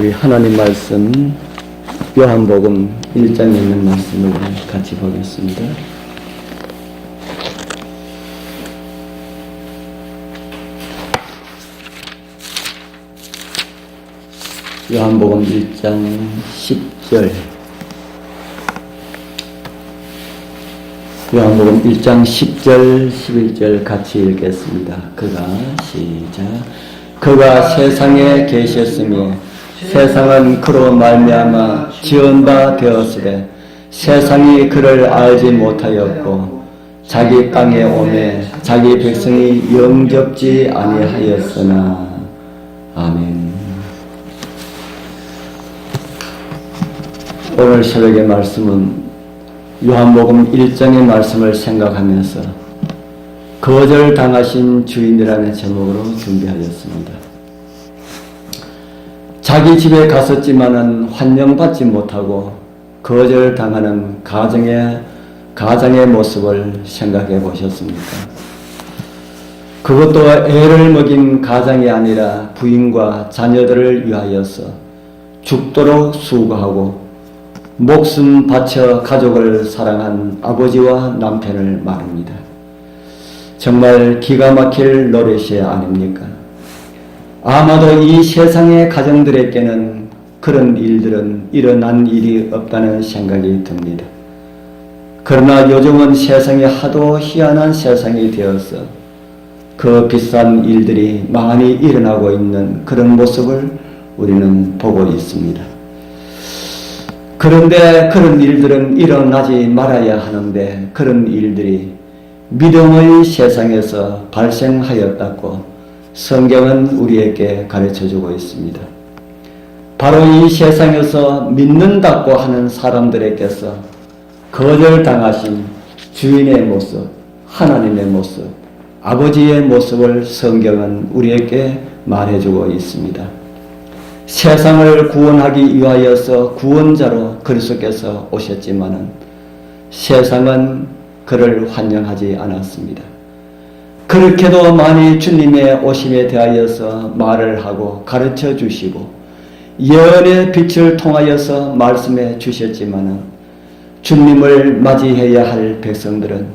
우리 하나님 말씀 요한복음 1장에 있는 말씀을 같이 보겠습니다. 요한복음 1장 10절 요한복음 1장 10절 11절 같이 읽겠습니다. 그가 세상에 계셨으며 세상은 그로 말미암아 지은 바 되었으되 세상이 그를 알지 못하였고 자기 땅에 오매 자기 백성이 영접지 아니하였으나. 아멘. 오늘 새벽의 말씀은 요한복음 1장의 말씀을 생각하면서 거절당하신 주인이라는 제목으로 준비하였습니다. 자기 집에 갔었지만은 환영받지 못하고 거절당하는 가장의 모습을 생각해 보셨습니까? 그것도 애를 먹인 가장이 아니라 부인과 자녀들을 위하여서 죽도록 수고하고 목숨 바쳐 가족을 사랑한 아버지와 남편을 말합니다. 정말 기가 막힐 노릇이 아닙니까? 아마도 이 세상의 가정들에게는 그런 일들은 일어난 일이 없다는 생각이 듭니다. 그러나 요즘은 세상이 하도 희한한 세상이 되어서 그 비싼 일들이 많이 일어나고 있는 그런 모습을 우리는 보고 있습니다. 그런데 그런 일들은 일어나지 말아야 하는데 그런 일들이 믿음의 세상에서 발생하였다고 성경은 우리에게 가르쳐주고 있습니다. 바로 이 세상에서 믿는다고 하는 사람들에게서 거절당하신 주인의 모습, 하나님의 모습, 아버지의 모습을 성경은 우리에게 말해주고 있습니다. 세상을 구원하기 위하여서 구원자로 그리스도께서 오셨지만은 세상은 그를 환영하지 않았습니다. 그렇게도 많이 주님의 오심에 대하여서 말을 하고 가르쳐 주시고 예언의 빛을 통하여서 말씀해 주셨지만은 주님을 맞이해야 할 백성들은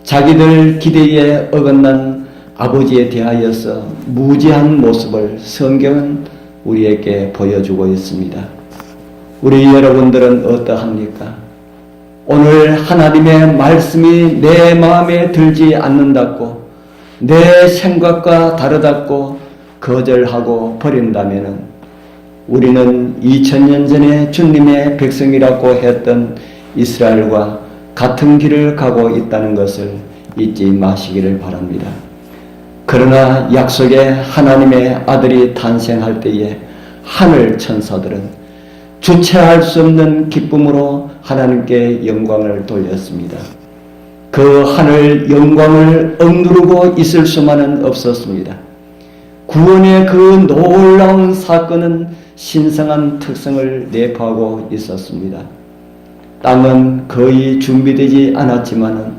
자기들 기대에 어긋난 아버지에 대하여서 무지한 모습을 성경은 우리에게 보여주고 있습니다. 우리 여러분들은 어떠합니까? 오늘 하나님의 말씀이 내 마음에 들지 않는다고 내 생각과 다르다고 거절하고 버린다면은 우리는 2000년 전에 주님의 백성이라고 했던 이스라엘과 같은 길을 가고 있다는 것을 잊지 마시기를 바랍니다. 그러나 약속의 하나님의 아들이 탄생할 때에 하늘 천사들은 주체할 수 없는 기쁨으로 하나님께 영광을 돌렸습니다. 그 하늘 영광을 억누르고 있을 수만은 없었습니다. 구원의 그 놀라운 사건은 신성한 특성을 내포하고 있었습니다. 땅은 거의 준비되지 않았지만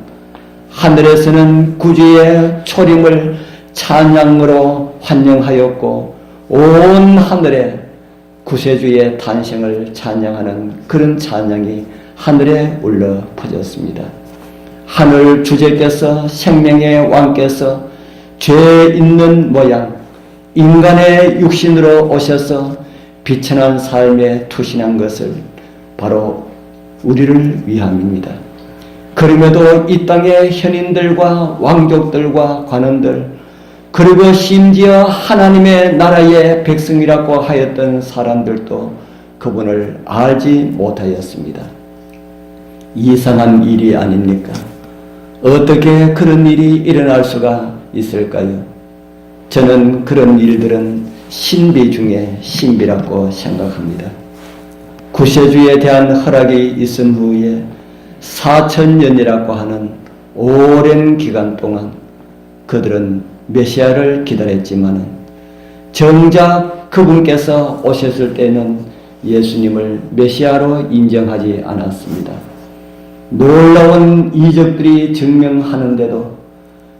하늘에서는 구주의 초림을 찬양으로 환영하였고 온 하늘에 구세주의 탄생을 찬양하는 그런 찬양이 하늘에 울려 퍼졌습니다. 하늘 주제께서 생명의 왕께서 죄 있는 모양 인간의 육신으로 오셔서 비천한 삶에 투신한 것을 바로 우리를 위함입니다. 그럼에도 이 땅의 현인들과 왕족들과 관원들 그리고 심지어 하나님의 나라의 백성이라고 하였던 사람들도 그분을 알지 못하였습니다. 이상한 일이 아닙니까? 어떻게 그런 일이 일어날 수가 있을까요? 저는 그런 일들은 신비 중에 신비라고 생각합니다. 구세주에 대한 허락이 있은 후에 4000년이라고 하는 오랜 기간 동안 그들은 메시아를 기다렸지만 정작 그분께서 오셨을 때는 예수님을 메시아로 인정하지 않았습니다. 놀라운 이적들이 증명하는데도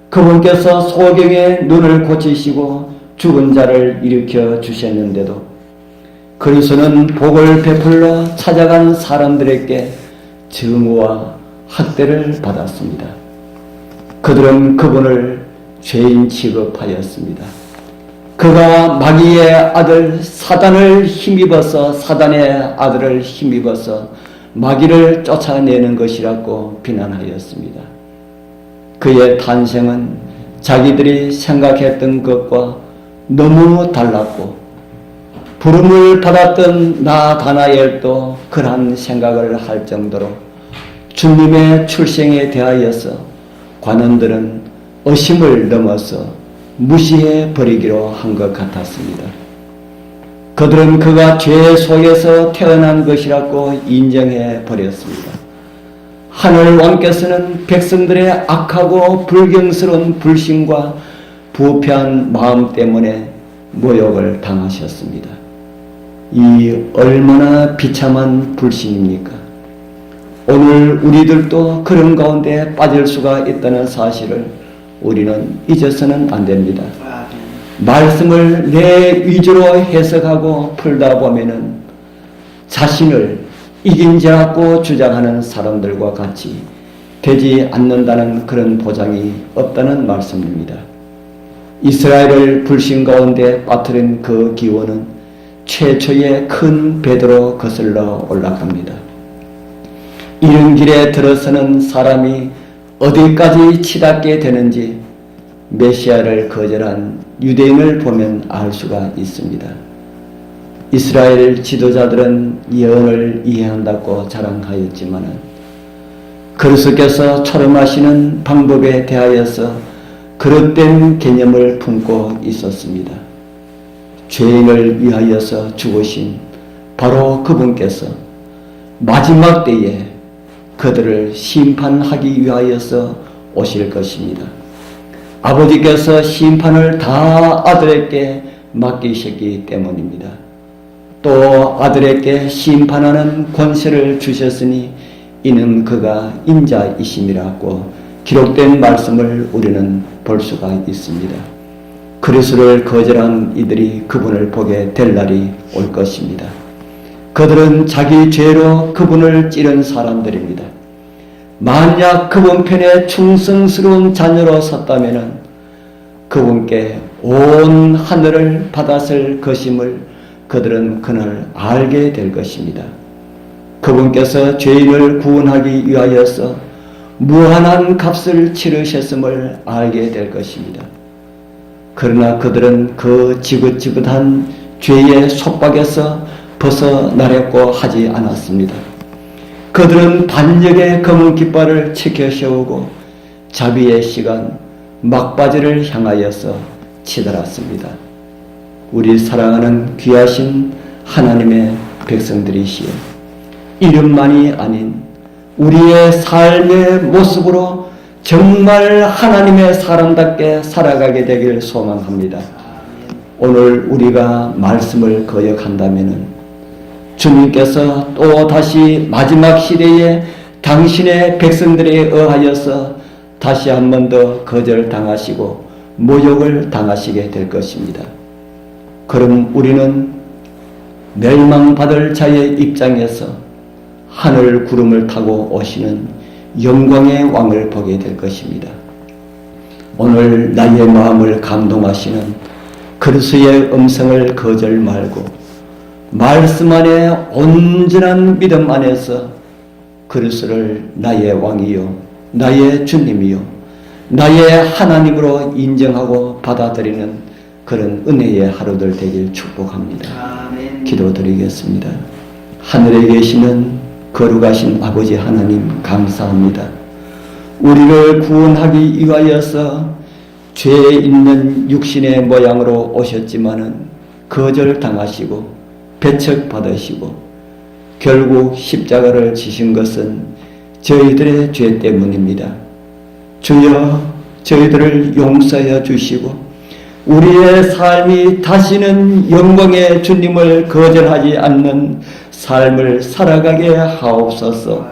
그분께서 소경의 눈을 고치시고 죽은 자를 일으켜 주셨는데도 그리스도는 복을 베풀러 찾아간 사람들에게 증오와 학대를 받았습니다. 그들은 그분을 죄인 취급하였습니다. 그가 마귀의 아들 사단의 아들을 힘입어서 마귀를 쫓아내는 것이라고 비난하였습니다. 그의 탄생은 자기들이 생각했던 것과 너무 달랐고 부름을 받았던 나다나엘도 그러한 생각을 할 정도로 주님의 출생에 대하여서 관원들은 의심을 넘어서 무시해 버리기로 한 것 같았습니다. 그들은 그가 죄 속에서 태어난 것이라고 인정해 버렸습니다. 하늘 왕께서는 백성들의 악하고 불경스러운 불신과 부패한 마음 때문에 모욕을 당하셨습니다. 이 얼마나 비참한 불신입니까? 오늘 우리들도 그런 가운데 빠질 수가 있다는 사실을 우리는 잊어서는 안 됩니다. 말씀을 내 위주로 해석하고 풀다 보면은 자신을 이긴 자라고 주장하는 사람들과 같이 되지 않는다는 그런 보장이 없다는 말씀입니다. 이스라엘을 불신 가운데 빠뜨린 그 기원은 최초의 큰 배도로 거슬러 올라갑니다. 이른 길에 들어서는 사람이 어디까지 치닫게 되는지 메시아를 거절한 유대인을 보면 알 수가 있습니다. 이스라엘 지도자들은 예언을 이해한다고 자랑하였지만 그리스도께서 초림하시는 방법에 대하여서 그릇된 개념을 품고 있었습니다. 죄인을 위하여서 죽으신 바로 그분께서 마지막 때에 그들을 심판하기 위하여서 오실 것입니다. 아버지께서 심판을 다 아들에게 맡기셨기 때문입니다. 또 아들에게 심판하는 권세를 주셨으니 이는 그가 인자이심이라고 기록된 말씀을 우리는 볼 수가 있습니다. 그리스도를 거절한 이들이 그분을 보게 될 날이 올 것입니다. 그들은 자기 죄로 그분을 찌른 사람들입니다. 만약 그분 편에 충성스러운 자녀로 섰다면 그분께 온 하늘을 받았을 것임을 그들은 그날 알게 될 것입니다. 그분께서 죄인을 구원하기 위하여서 무한한 값을 치르셨음을 알게 될 것입니다. 그러나 그들은 그 지긋지긋한 죄의 속박에서 벗어나려고 하지 않았습니다. 그들은 반역의 검은 깃발을 치켜 세우고 자비의 시간 막바지를 향하여서 치달았습니다. 우리 사랑하는 귀하신 하나님의 백성들이시여, 이름만이 아닌 우리의 삶의 모습으로 정말 하나님의 사람답게 살아가게 되길 소망합니다. 오늘 우리가 말씀을 거역한다면 주님께서 또 다시 마지막 시대에 당신의 백성들에 의하여서 다시 한 번 더 거절당하시고 모욕을 당하시게 될 것입니다. 그럼 우리는 멸망받을 자의 입장에서 하늘 구름을 타고 오시는 영광의 왕을 보게 될 것입니다. 오늘 나의 마음을 감동하시는 그리스도의 음성을 거절 말고 말씀 안에 온전한 믿음 안에서 그리스도를 나의 왕이요 나의 주님이요 나의 하나님으로 인정하고 받아들이는 그런 은혜의 하루들 되길 축복합니다. 아멘. 기도드리겠습니다. 하늘에 계시는 거룩하신 아버지 하나님 감사합니다. 우리를 구원하기 위하여서 죄에 있는 육신의 모양으로 오셨지만은 거절당하시고 배척받으시고 결국 십자가를 지신 것은 저희들의 죄 때문입니다. 주여 저희들을 용서해 주시고 우리의 삶이 다시는 영광의 주님을 거절하지 않는 삶을 살아가게 하옵소서.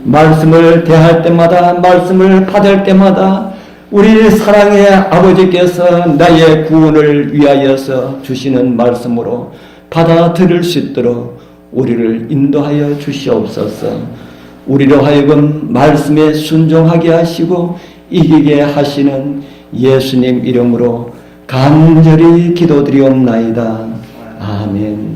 말씀을 대할 때마다 말씀을 받을 때마다 우리 사랑의 아버지께서 나의 구원을 위하여서 주시는 말씀으로 받아들일 수 있도록 우리를 인도하여 주시옵소서. 우리로 하여금 말씀에 순종하게 하시고 이기게 하시는 예수님 이름으로 간절히 기도드리옵나이다. 아멘.